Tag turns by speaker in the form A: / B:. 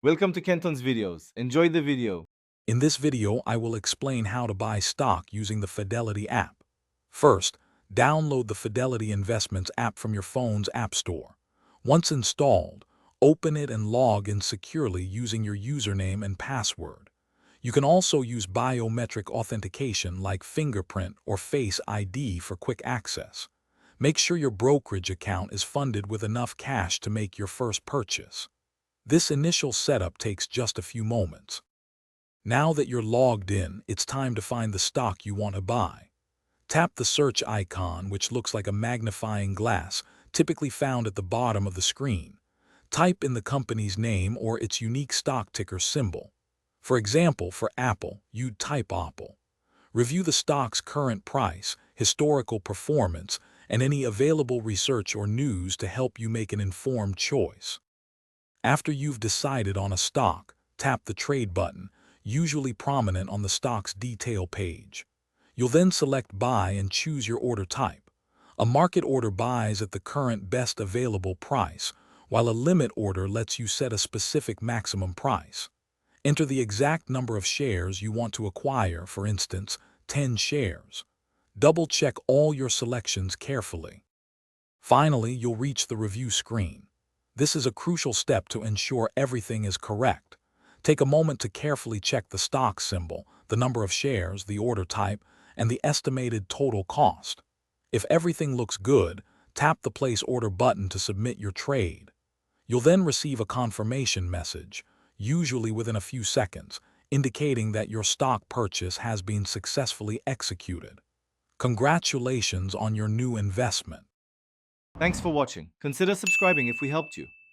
A: Welcome to Kenton's videos. Enjoy the video.
B: In this video, I will explain how to buy stock using the Fidelity app. First, download the Fidelity Investments app from your phone's app store. Once installed, open it and log in securely using your username and password. You can also use biometric authentication like fingerprint or Face ID for quick access. Make sure your brokerage account is funded with enough cash to make your first purchase. This initial setup takes just a few moments. Now that you're logged in, it's time to find the stock you want to buy. Tap the search icon, which looks like a magnifying glass, typically found at the bottom of the screen. Type in the company's name or its unique stock ticker symbol. For example, for Apple, you'd type Apple. Review the stock's current price, historical performance, and any available research or news to help you make an informed choice. After you've decided on a stock, tap the Trade button, usually prominent on the stock's detail page. You'll then select Buy and choose your order type. A market order buys at the current best available price, while a limit order lets you set a specific maximum price. Enter the exact number of shares you want to acquire, for instance, 10 shares. Double-check all your selections carefully. Finally, you'll reach the review screen. This is a crucial step to ensure everything is correct. Take a moment to carefully check the stock symbol, the number of shares, the order type, and the estimated total cost. If everything looks good, tap the Place Order button to submit your trade. You'll then receive a confirmation message, usually within a few seconds, indicating that your stock purchase has been successfully executed. Congratulations on your new investment.
A: Thanks for watching. Consider subscribing if we helped you.